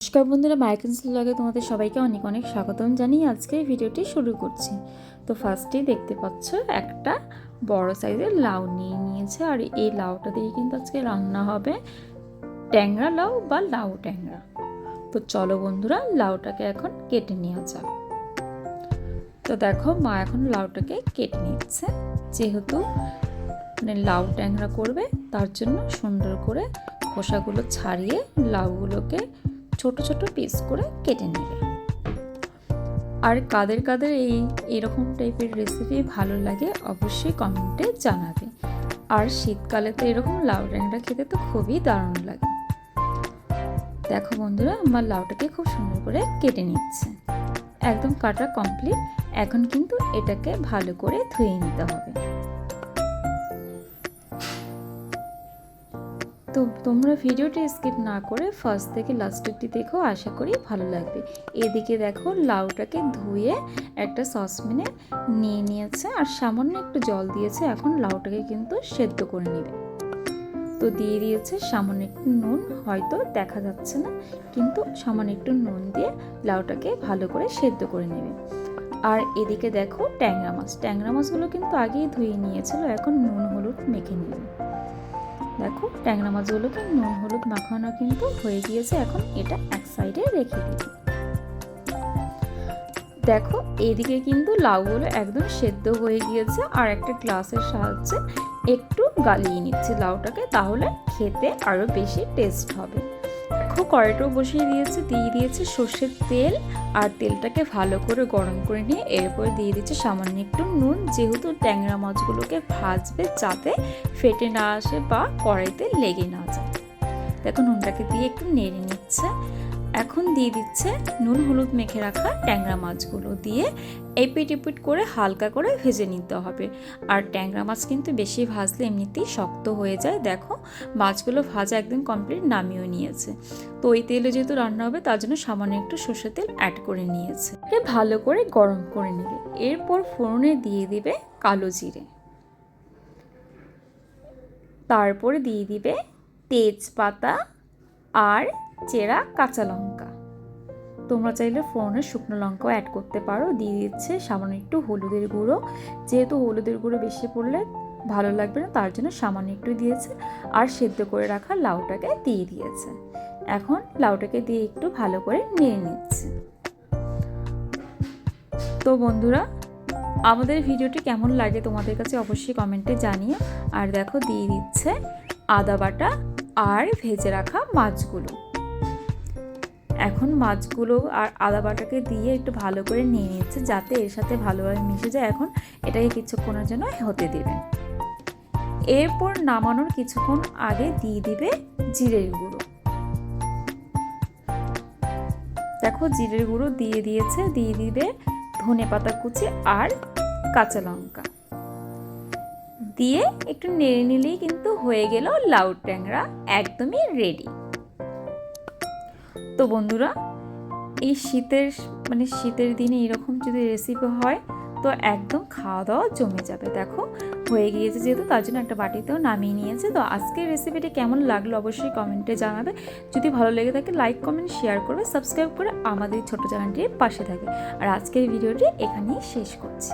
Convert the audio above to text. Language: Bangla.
নমস্কার বন্ধুরা, মাইকেন্স ব্লগে তোমাদের সবাইকে অনেক অনেক স্বাগতম জানিয়ে আজকে ভিডিওটি শুরু করছি। তো ফার্স্টেই দেখতে পাচ্ছ একটা বড় সাইজের লাউ নিয়ে নিয়েছে, আর এই লাউটা দিয়ে কিন্তু আজকে রান্না হবে ট্যাংরা লাউ বা লাউ ট্যাংরা। তো চলো বন্ধুরা, লাউটাকে এখন কেটে নেওয়া যাক। তো দেখো, মা এখন লাউটাকে কেটে নিচ্ছে, যেহেতু লাউ ট্যাংরা করবে তার জন্য সুন্দর করে খোসাগুলো ছাড়িয়ে লাউগুলোকে ছোট ছোট পিস করে কেটে নেবে। আর কাদের কাদের এরকম টাইপের রেসিপি ভালো লাগে অবশ্যই কমেন্টে জানাবে। আর শীতকালে তো এরকম লাউ ট্যাংরা খেতে তো খুবই দারুণ লাগে। দেখো বন্ধুরা, আমার লাউটাকে খুব সুন্দর করে কেটে নিচ্ছে, একদম কাটা কমপ্লিট। এখন কিন্তু এটাকে ভালো করে ধুয়ে নিতে হবে। তো তোমরা ভিডিওটি স্কিপ না করে ফার্স্ট থেকে লাস্ট অবধি দেখো, আশা করি ভালো লাগবে। এদিকে দেখো, লাউটাকে ধুয়ে একটা সসপ্যানে নিয়ে নিয়েছে আর সামান্য একটু জল দিয়েছে। এখন লাউটাকে কিন্তু সেদ্ধ করে নেবে। তো দিয়ে দিয়েছে সামান্য একটু নুন, হয়তো দেখা যাচ্ছে না, কিন্তু সামান্য একটু নুন দিয়ে লাউটাকে ভালো করে সেদ্ধ করে নেবে। আর এদিকে দেখো, ট্যাংরা মাছগুলো কিন্তু আগেই ধুয়ে নিয়েছিল, এখন নুন হলুদ মেখে নেবে। দেখো, ট্যাংরা মাছগুলোকে নুন হলুদ মাখানো কিন্তু হয়ে গিয়েছে। এখন এটা এক সাইডে রেখে দিই। দেখো, এদিকে কিন্তু লাউগুলো একদম সেদ্ধ হয়ে গিয়েছে, আর একটা গ্লাসের সাহায্যে একটু গালিয়ে নিচ্ছে লাউটাকে, তাহলে খেতে আরো বেশি টেস্ট হবে। দেখো, কড়াইটাও বসিয়ে দিয়েছে, দিয়ে দিয়েছে সর্ষের তেল, আর তেলটাকে ভালো করে গরম করে নিয়ে এরপর দিয়ে দিচ্ছে সামান্য একটু নুন, যেহেতু ট্যাংরা মাছগুলোকে ভাজবে যাতে ফেটে না আসে বা কড়াইতে লেগে না যায়। দেখো, নুনটাকে দিয়ে একটু নেড়ে নিচ্ছে। এখন দিয়ে দিচ্ছে নুন হলুদ মেখে রাখা ট্যাংরা মাছগুলো, দিয়ে এপিট এপিট করে হালকা করে ভেজে নিতে হবে। আর ট্যাংরা মাছ কিন্তু বেশি ভাজলে এমনিতেই শক্ত হয়ে যায়। দেখো, মাছগুলো ভাজা একদম কমপ্লিট, নামিয়েও নিয়েছে। তো ওই তেলে যেহেতু রান্না হবে তার জন্য সামান্য একটু সর্ষের তেল অ্যাড করে নিয়েছে। ভালো করে গরম করে নেবে। এরপর ফোড়নে দিয়ে দিবে কালো জিরে, তারপরে দিয়ে দিবে তেজপাতা আর চেরা কাঁচা লঙ্কা। তোমরা চাইলে ফোড়নে শুকনো লঙ্কাও অ্যাড করতে পারো। দিয়ে দিচ্ছে সামান্য একটু হলুদের গুঁড়ো, যেহেতু হলুদের গুঁড়ো বেশি পড়লে ভালো লাগবে না, তার জন্য সামান্য একটু দিয়েছে। আর সেদ্ধ করে রাখা লাউটাকে দিয়ে দিয়েছে। এখন লাউটাকে দিয়ে একটু ভালো করে নেড়ে নিচ্ছে। তো বন্ধুরা, আমাদের ভিডিওটি কেমন লাগে তোমাদের কাছে অবশ্যই কমেন্টে জানিও। আর দেখো, দিয়ে দিচ্ছে আদা বাটা আর ভেজে রাখা মাছগুলো। এখন মাছগুলো আর আদা বাটাকে দিয়ে একটু ভালো করে নিয়ে নিচ্ছে, যাতে এর সাথে ভালোভাবে মিশে যায়। এখন এটাকে কিছুক্ষণের জন্য হতে দেবে। এরপর নামানোর কিছুক্ষণ আগে দিয়ে দিবে জিরের গুঁড়ো। দেখো, জিরের গুঁড়ো দিয়ে দিয়েছে। দিয়ে দিবে ধনেপাতা কুচি আর কাঁচা লঙ্কা দিয়ে একটু নেড়ে নিলেই কিন্তু হয়ে গেল লাউ ট্যাংরা, একদমই রেডি। তো বন্ধুরা, এই শীতের দিনে এরকম যদি রেসিপি হয় তো একদম খাওয়া দাওয়া জমে যাবে। দেখো, হয়ে গিয়েছে যেহেতু, তার জন্য একটা বাটিতেও নামিয়ে নিয়েছে। তো আজকের রেসিপিটি কেমন লাগলো অবশ্যই কমেন্টে জানাবে। যদি ভালো লেগে থাকে লাইক কমেন্ট শেয়ার করবে, সাবস্ক্রাইব করে আমাদের ছোট চ্যানেলটির পাশে থাকে। আর আজকের ভিডিওটি এখানেই শেষ করছি।